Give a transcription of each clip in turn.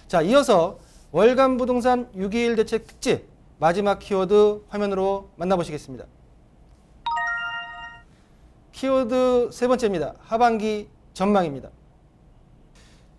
자, 이어서 월간 부동산 6.21 대책 특집 마지막 키워드 화면으로 만나보시겠습니다. 키워드 세 번째입니다. 하반기 전망입니다.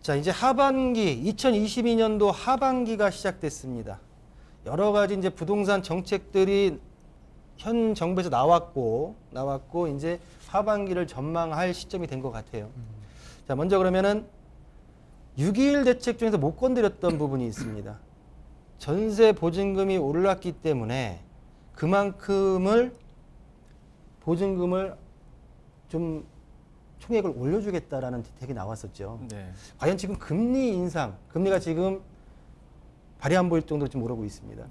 자, 이제 하반기 2022년도 하반기가 시작됐습니다. 여러 가지 이제 부동산 정책들이 현 정부에서 나왔고 이제 하반기를 전망할 시점이 된 것 같아요. 자, 먼저 그러면은 6.21 대책 중에서 못 건드렸던 부분이 있습니다. 전세 보증금이 올랐기 때문에 그만큼을 보증금을 좀 총액을 올려주겠다라는 대책이 나왔었죠. 네. 과연 지금 금리 인상, 금리가 지금 발이 안 보일 정도로 좀 오르고 있습니다.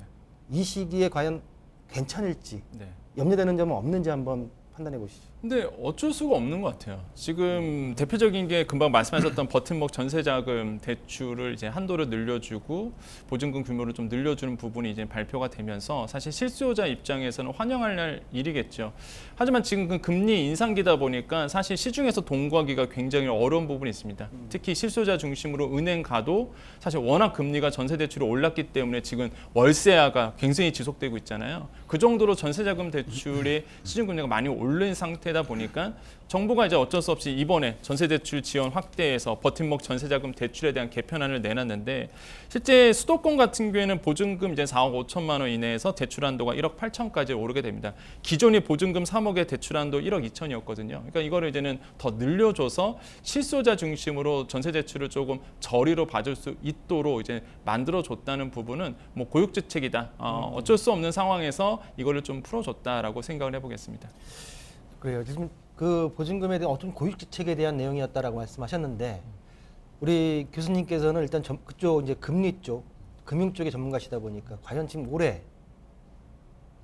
이 시기에 과연 괜찮을지 네. 염려되는 점은 없는지 한번 판단해 보시죠. 근데 어쩔 수가 없는 것 같아요. 지금 대표적인 게 금방 말씀하셨던 버팀목 전세자금 대출을 이제 한도를 늘려주고 보증금 규모를 좀 늘려주는 부분이 이제 발표가 되면서 사실 실수요자 입장에서는 환영할 일이겠죠. 하지만 지금 그 금리 인상기다 보니까 사실 시중에서 돈 구하기가 굉장히 어려운 부분이 있습니다. 특히 실수요자 중심으로 은행 가도 사실 워낙 금리가 전세 대출이 올랐기 때문에 지금 월세화가 굉장히 지속되고 있잖아요. 그 정도로 전세자금 대출의 시중금리가 많이 오른 상태다 보니까 정부가 이제 어쩔 수 없이 이번에 전세대출 지원 확대해서 버팀목 전세자금 대출에 대한 개편안을 내놨는데 실제 수도권 같은 경우에는 보증금 이제 4억 5천만 원 이내에서 대출 한도가 1억 8천까지 오르게 됩니다. 기존의 보증금 3억의 대출 한도 1억 2천이었거든요. 그러니까 이거를 이제는 더 늘려줘서 실수요자 중심으로 전세 대출을 조금 저리로 봐줄 수 있도록 이제 만들어줬다는 부분은 뭐 고육지책이다. 어쩔 수 없는 상황에서 이거를 좀 풀어줬다라고 생각을 해보겠습니다. 그래요. 지금 그 보증금에 대한 어떤 고육지책에 대한 내용이었다라고 말씀하셨는데 우리 교수님께서는 일단 그쪽 이제 금리 쪽, 금융 쪽의 전문가시다 보니까 과연 지금 올해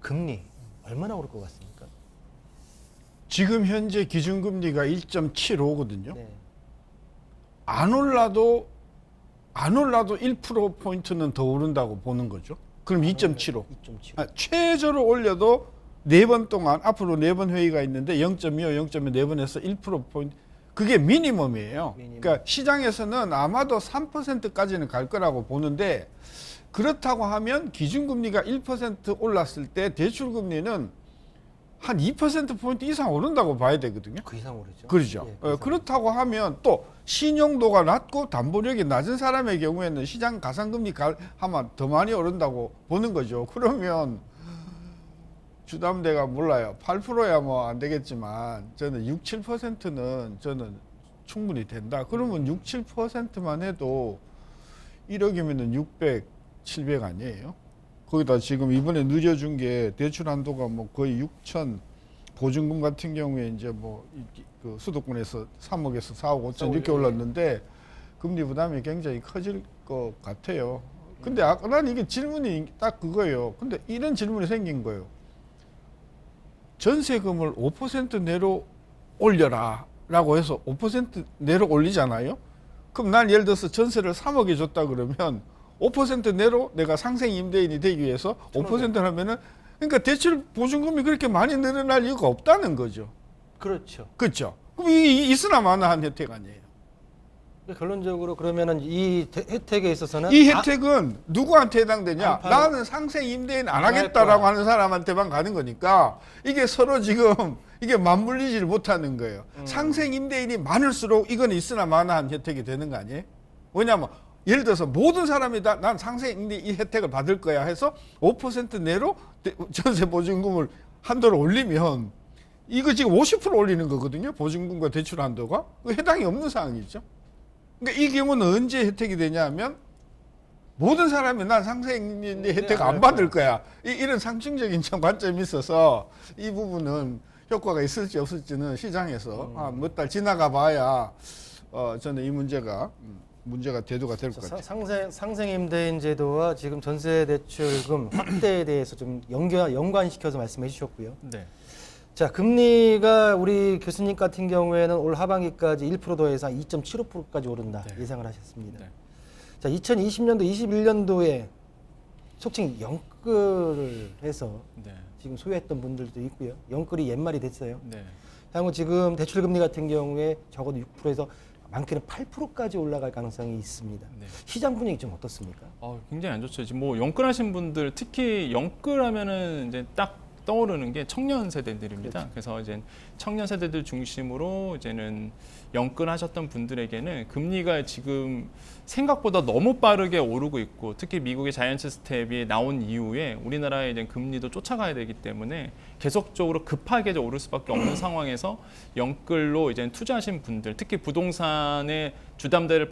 금리 얼마나 오를 것 같습니까? 지금 현재 기준금리가 1.75거든요. 네. 안 올라도 1%포인트는 더 오른다고 보는 거죠. 그럼 2.75. 2.75. 최저로 올려도 4번 동안 앞으로 4번 회의가 있는데 0.25, 0.2 4번에서 1%포인트. 그게 미니멈이에요. 그러니까 시장에서는 아마도 3%까지는 갈 거라고 보는데 그렇다고 하면 기준금리가 1% 올랐을 때 대출금리는 한 2%포인트 이상 오른다고 봐야 되거든요. 그 이상 오르죠. 그렇죠. 예, 그 이상. 그렇다고 하면 또 신용도가 낮고 담보력이 낮은 사람의 경우에는 시장 가상금리 하면 더 많이 오른다고 보는 거죠. 그러면 주담대가 몰라요. 8%야 뭐 안 되겠지만 저는 6, 7%는 저는 충분히 된다. 그러면 6, 7%만 해도 1억이면은 600, 700 아니에요? 거기다 지금 이번에 늘려준 게 대출 한도가 뭐 거의 6천, 보증금 같은 경우에 이제 뭐 그 수도권에서 3억에서 4억 5천 이렇게 올랐는데 금리 부담이 굉장히 커질 것 같아요. 근데 아까 난 이게 질문이 딱 그거예요. 근데 이런 질문이 생긴 거예요. 전세금을 5% 내로 올려라 라고 해서 5% 내로 올리잖아요. 그럼 난 예를 들어서 전세를 3억에 줬다 그러면 5% 내로 내가 상생 임대인이 되기 위해서 5% 하면은 그러니까 대출 보증금이 그렇게 많이 늘어날 이유가 없다는 거죠. 그렇죠. 그렇죠. 그럼 이 있으나 마나한 혜택 아니에요. 결론적으로 그러면은 이 혜택에 있어서는 이 혜택은 누구한테 해당되냐? 안 나는 상생 임대인 안 안 하겠다라고 할 하는 사람한테만 가는 거니까 이게 서로 지금 이게 맞물리지를 못하는 거예요. 상생 임대인이 많을수록 이건 있으나 마나한 혜택이 되는 거 아니에요? 왜냐하면 예를 들어서 모든 사람이 다 난 상생 임대인 이 혜택을 받을 거야 해서 5% 내로 전세 보증금을 한도를 올리면 이거 지금 50% 올리는 거거든요. 보증금과 대출 한도가 해당이 없는 상황이죠. 그러니까 이 경우는 언제 혜택이 되냐면 모든 사람이 난 상생 혜택 안 받을 거야. 이런 상징적인 관점이 있어서 이 부분은 효과가 있을지 없을지는 시장에서 몇 달 지나가 봐야 저는 이 문제가 대두가 될 것 같아요. 상생 임대인 제도와 지금 전세 대출금 확대에 대해서 좀 연관시켜서 말씀해 주셨고요. 네. 자, 금리가 우리 교수님 같은 경우에는 올 하반기까지 1% 더해서 2.75%까지 오른다 네. 예상을 하셨습니다. 네. 자, 2020년도, 21년도에 속칭 영끌을 해서 네. 지금 소유했던 분들도 있고요. 영끌이 옛말이 됐어요. 네. 향후 지금 대출금리 같은 경우에 적어도 6%에서 많게는 8%까지 올라갈 가능성이 있습니다. 네. 시장 분위기 좀 어떻습니까? 굉장히 안 좋죠. 지금 뭐 영끌하신 분들 특히 영끌하면은 이제 딱 떠오르는 게 청년 세대들입니다. 그렇죠. 그래서 이제 청년 세대들 중심으로 이제는 영끌하셨던 분들에게는 금리가 지금 생각보다 너무 빠르게 오르고 있고 특히 미국의 자이언트 스텝이 나온 이후에 우리나라의 이제 금리도 쫓아가야 되기 때문에 계속적으로 급하게 오를 수밖에 없는 상황에서 영끌로 이제 투자하신 분들 특히 부동산의 주담대를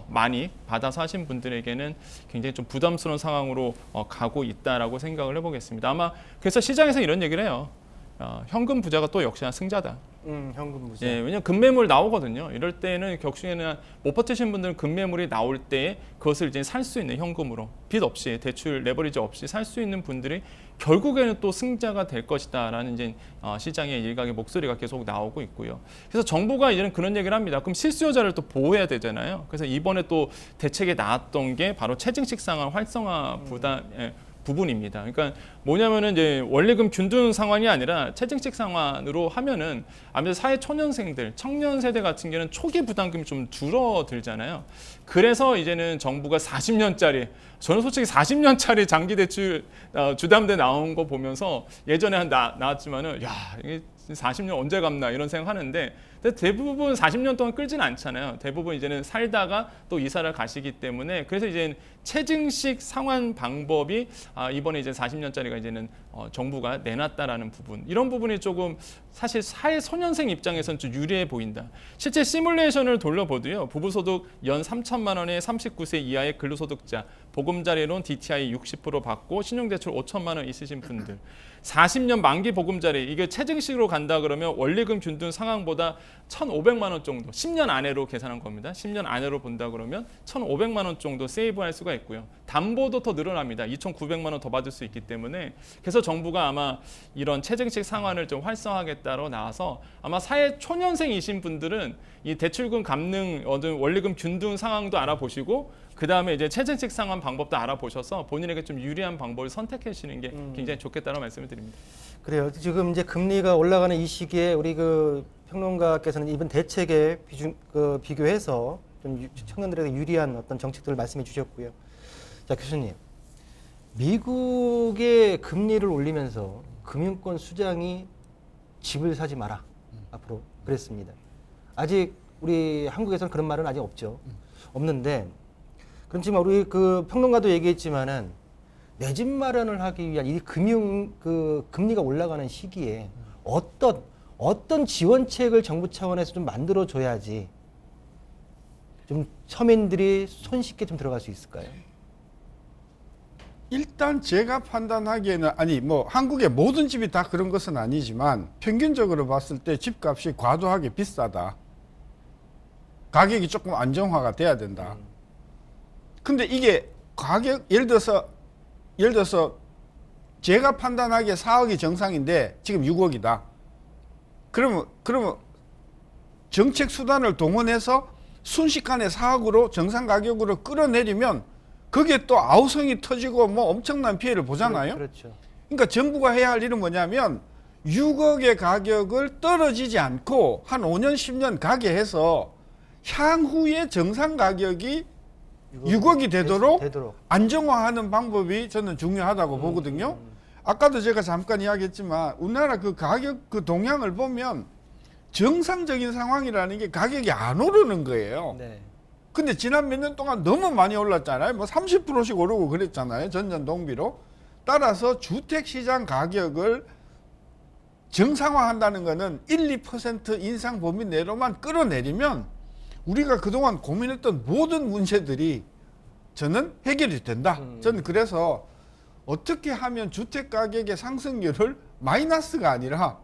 많이 받아서 하신 분들에게는 굉장히 좀 부담스러운 상황으로 가고 있다라고 생각을 해보겠습니다. 아마 그래서 시장에서 이런 얘기를 해요. 현금 부자가 또 역시나 승자다. 현금 부자. 예, 왜냐면 금매물 나오거든요. 이럴 때는 격중에는 못 버티신 분들은 금매물이 나올 때 그것을 이제 살 수 있는 현금으로 빚 없이 대출 레버리지 없이 살 수 있는 분들이 결국에는 또 승자가 될 것이다라는 이제 시장의 일각의 목소리가 계속 나오고 있고요. 그래서 정부가 이제는 그런 얘기를 합니다. 그럼 실수요자를 또 보호해야 되잖아요. 그래서 이번에 또 대책에 나왔던 게 바로 채증식 상환 활성화 부분입니다. 그러니까 뭐냐면은 이제 원리금 균등 상환이 아니라 채증식 상환으로 하면은 아무래도 사회 초년생들, 청년 세대 같은 경우는 초기 부담금이 좀 줄어들잖아요. 그래서 이제는 정부가 40년짜리, 저는 솔직히 40년짜리 장기 대출 주담대 나온 거 보면서 예전에 나왔지만은 야 이게 40년 언제 갚나 이런 생각하는데 대부분 40년 동안 끌지는 않잖아요. 대부분 이제는 살다가 또 이사를 가시기 때문에 그래서 이제 채증식 상환 방법이 이번에 이제 40년짜리가 이제는 정부가 내놨다라는 부분 이런 부분이 조금 사실 사회 소년생 입장에서는 좀 유리해 보인다. 실제 시뮬레이션을 돌려보도요. 부부소득 연 3천만 원의 39세 이하의 근로소득자 보금자리론 DTI 60% 받고 신용대출 5천만 원 있으신 분들 40년 만기 보금자리 이게 채증식으로 간다 그러면 원리금 균등 상황보다 1,500만 원 정도 10년 안으로 계산한 겁니다. 10년 안으로 본다 그러면 1,500만 원 정도 세이브할 수가 있고요. 담보도 더 늘어납니다. 2,900만 원 더 받을 수 있기 때문에 그래서 정부가 아마 이런 채증식 상환을 좀 활성화하겠다로 나와서 아마 사회 초년생이신 분들은 이 대출금 감능 원리금 균등 상황도 알아보시고 그 다음에 이제 채증식 상환 방법도 알아보셔서 본인에게 좀 유리한 방법을 선택해 주시는 게 굉장히 좋겠다는 말씀을 드립니다. 그래요. 지금 이제 금리가 올라가는 이 시기에 우리 그 평론가께서는 이번 대책에 비교해서 좀 청년들에게 유리한 어떤 정책들을 말씀해 주셨고요. 자, 교수님. 미국의 금리를 올리면서 금융권 수장이 집을 사지 마라. 앞으로 그랬습니다. 아직 우리 한국에서는 그런 말은 아직 없죠. 없는데 그렇지만 우리 그 평론가도 얘기했지만은 내 집 마련을 하기 위한 이 금리가 올라가는 시기에 어떤 지원책을 정부 차원에서 좀 만들어 줘야지 좀 서민들이 손쉽게 좀 들어갈 수 있을까요? 일단 제가 판단하기에는 뭐 한국의 모든 집이 다 그런 것은 아니지만 평균적으로 봤을 때 집값이 과도하게 비싸다. 가격이 조금 안정화가 돼야 된다. 근데 이게 가격 예를 들어서 제가 판단하기에 4억이 정상인데 지금 6억이다. 그러면 정책 수단을 동원해서 순식간에 4억으로 정상 가격으로 끌어내리면 거기에 또 아우성이 터지고 뭐 엄청난 피해를 보잖아요. 그렇죠. 그러니까 정부가 해야 할 일은 뭐냐면 6억의 가격을 떨어지지 않고 한 5년 10년 가게 해서 향후에 정상 가격이 6억이 되도록 안정화하는 방법이 저는 중요하다고 보거든요. 아까도 제가 잠깐 이야기했지만 우리나라 그 가격 그 동향을 보면 정상적인 상황이라는 게 가격이 안 오르는 거예요. 네. 근데 지난 몇 년 동안 너무 많이 올랐잖아요. 뭐 30%씩 오르고 그랬잖아요. 전년 동비로. 따라서 주택시장 가격을 정상화한다는 거는 1, 2% 인상 범위 내로만 끌어내리면 우리가 그동안 고민했던 모든 문제들이 저는 해결이 된다. 저는 그래서 어떻게 하면 주택가격의 상승률을 마이너스가 아니라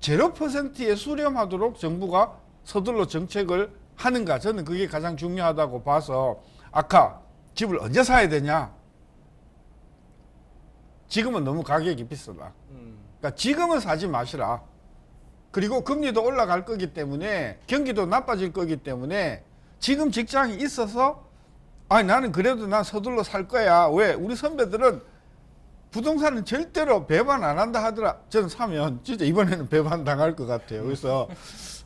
0%에 수렴하도록 정부가 서둘러 정책을 하는가. 저는 그게 가장 중요하다고 봐서 아까 집을 언제 사야 되냐. 지금은 너무 가격이 비싸다. 그러니까 지금은 사지 마시라. 그리고 금리도 올라갈 거기 때문에 경기도 나빠질 거기 때문에 지금 직장이 있어서 나는 그래도 난 서둘러 살 거야. 왜? 우리 선배들은 부동산은 절대로 배반 안 한다 하더라. 저는 사면 진짜 이번에는 배반 당할 것 같아요. 그래서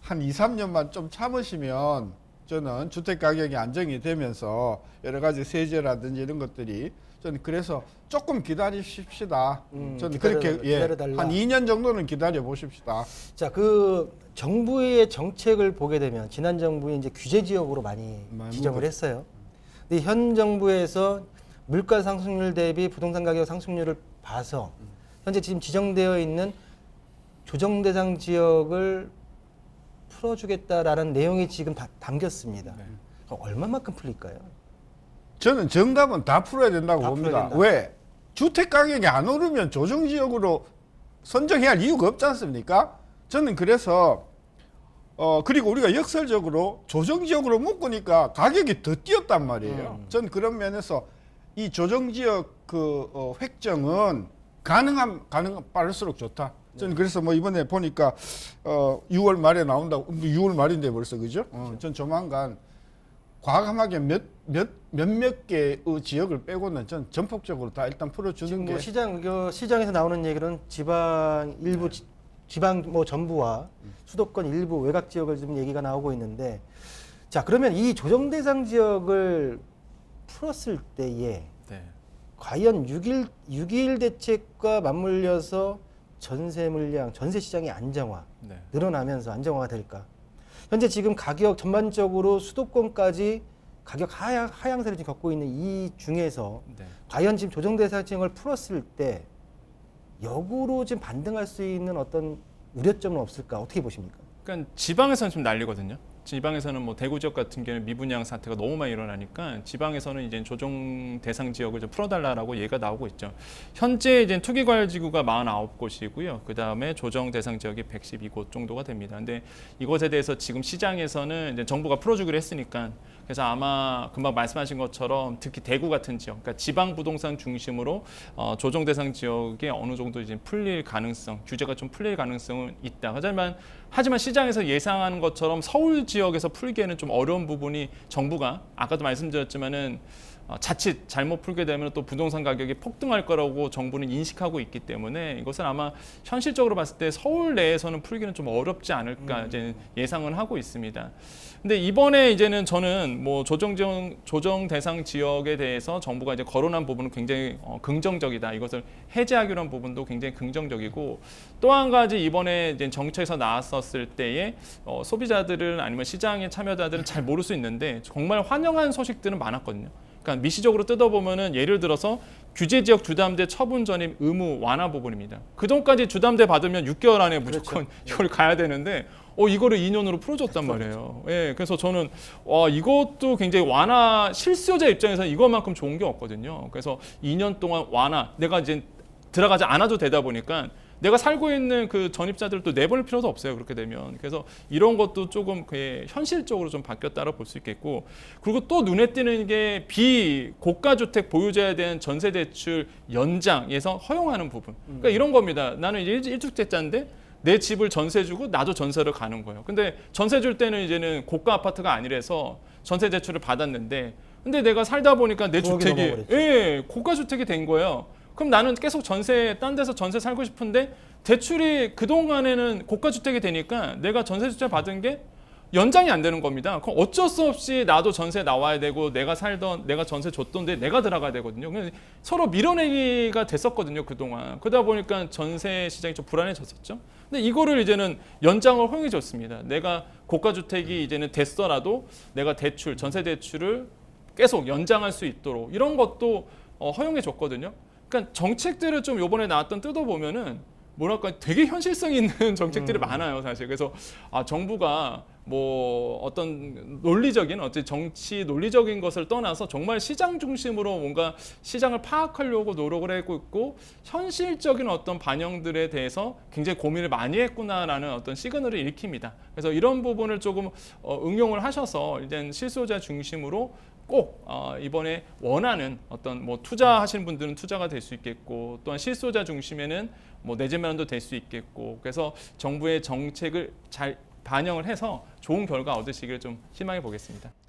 한 2, 3년만 좀 참으시면 저는 주택 가격이 안정이 되면서 여러 가지 세제라든지 이런 것들이 저는 그래서 조금 기다리십시다. 저는 그렇게 기다려달라. 한 2년 정도는 기다려 보십시다. 자, 그 정부의 정책을 보게 되면 지난 정부에 이제 규제 지역으로 많이 지정을 했어요. 근데 현 정부에서 물가 상승률 대비 부동산 가격 상승률을 봐서 현재 지금 지정되어 있는 조정 대상 지역을 풀어주겠다라는 내용이 지금 다 담겼습니다. 그럼 얼마만큼 풀릴까요? 저는 정답은 다 풀어야 된다고 다 봅니다. 풀어야 된다. 왜? 주택 가격이 안 오르면 조정지역으로 선정해야 할 이유가 없지 않습니까? 저는 그래서 그리고 우리가 역설적으로 조정지역으로 묶으니까 가격이 더 뛰었단 말이에요. 저는 그런 면에서 이 조정지역 획정은 가능하면 빠를수록 좋다. 저는 그래서 뭐 이번에 보니까 6월 말에 나온다고 6월 말인데 벌써 그죠? 전 조만간 과감하게 몇몇 개의 지역을 빼고는 전 전폭적으로 다 일단 풀어주는 지금 게 뭐 시장에서 나오는 얘기는 지방 일부 지방 뭐 전부와 수도권 일부 외곽 지역을 좀 얘기가 나오고 있는데, 자, 그러면 이 조정 대상 지역을 풀었을 때에 네. 과연 6.21 대책과 맞물려서 전세 물량, 전세 시장의 안정화 네. 늘어나면서 안정화가 될까? 현재 지금 가격 전반적으로 수도권까지 가격 하향세를 지금 겪고 있는 이 중에서 네. 과연 지금 조정 대상 지역을 풀었을 때 역으로 지금 반등할 수 있는 어떤 우려점은 없을까? 어떻게 보십니까? 그러니까 지방에서는 좀 난리거든요. 지방에서는 뭐 대구 지역 같은 경우는 미분양 사태가 너무 많이 일어나니까 지방에서는 이제 조정 대상 지역을 좀 풀어달라고 얘기가 나오고 있죠. 현재 이제 투기과열지구가 49곳이고요. 그 다음에 조정 대상 지역이 112곳 정도가 됩니다. 근데 이것에 대해서 지금 시장에서는 이제 정부가 풀어주기로 했으니까, 그래서 아마 금방 말씀하신 것처럼 특히 대구 같은 지역, 그러니까 지방 부동산 중심으로 조정 대상 지역에 어느 정도 이제 풀릴 가능성, 규제가 좀 풀릴 가능성은 있다. 하지만 시장에서 예상하는 것처럼 서울 지역에서 풀기에는 좀 어려운 부분이 정부가 아까도 말씀드렸지만은 자칫 잘못 풀게 되면 또 부동산 가격이 폭등할 거라고 정부는 인식하고 있기 때문에 이것은 아마 현실적으로 봤을 때 서울 내에서는 풀기는 좀 어렵지 않을까 이제 예상은 하고 있습니다. 근데 이번에 이제는 저는 뭐 조정 대상 지역에 대해서 정부가 이제 거론한 부분은 굉장히 긍정적이다. 이것을 해제하기로 한 부분도 굉장히 긍정적이고, 또 한 가지 이번에 이제 정책에서 나왔었을 때에 소비자들은 아니면 시장의 참여자들은 잘 모를 수 있는데 정말 환영한 소식들은 많았거든요. 그러니까 미시적으로 뜯어보면은 예를 들어서 규제지역 주담대 처분 전입 의무 완화 부분입니다. 그동까지 주담대 받으면 6개월 안에 무조건 이걸 가야 되는데 이거를 2년으로 풀어줬단 말이에요. 예, 그래서 저는 이것도 굉장히 완화, 실수요자 입장에서 이것만큼 좋은 게 없거든요. 그래서 2년 동안 완화, 내가 이제 들어가지 않아도 되다 보니까 내가 살고 있는 그 전입자들도 내보낼 필요도 없어요. 그렇게 되면. 그래서 이런 것도 조금 현실적으로 좀 바뀌었다고 볼 수 있겠고, 그리고 또 눈에 띄는 게 비고가주택 보유자에 대한 전세대출 연장에서 허용하는 부분. 그러니까 이런 겁니다. 나는 이제 1주택자인데 내 집을 전세 주고 나도 전세를 가는 거예요. 근데 전세 줄 때는 이제는 고가 아파트가 아니라서 전세 대출을 받았는데, 근데 내가 살다 보니까 내 주택이 고가 주택이 된 거예요. 그럼 나는 계속 딴 데서 전세 살고 싶은데 대출이 그동안에는 고가 주택이 되니까 내가 전세 주택 받은 게 연장이 안 되는 겁니다. 그럼 어쩔 수 없이 나도 전세 나와야 되고 내가 전세 줬던데 내가 들어가야 되거든요. 서로 밀어내기가 됐었거든요, 그동안. 그러다 보니까 전세 시장이 좀 불안해졌었죠. 근데 이거를 이제는 연장을 허용해 줬습니다. 내가 고가 주택이 이제는 됐더라도 내가 전세 대출을 계속 연장할 수 있도록 이런 것도 허용해 줬거든요. 그러니까 정책들을 좀 요번에 나왔던 뜯어보면은 뭐랄까 되게 현실성 있는 정책들이 많아요, 사실. 그래서 정부가 뭐 어떤 정치 논리적인 것을 떠나서 정말 시장 중심으로 뭔가 시장을 파악하려고 노력을 하고 있고, 현실적인 어떤 반영들에 대해서 굉장히 고민을 많이 했구나라는 어떤 시그널을 일으킵니다. 그래서 이런 부분을 조금 응용을 하셔서 이제 실수요자 중심으로 꼭 이번에 원하는 어떤 뭐 투자하시는 분들은 투자가 될 수 있겠고, 또한 실소자 중심에는 뭐 내 집 마련도 될 수 있겠고, 그래서 정부의 정책을 잘 반영을 해서 좋은 결과 얻으시길 좀 희망해 보겠습니다.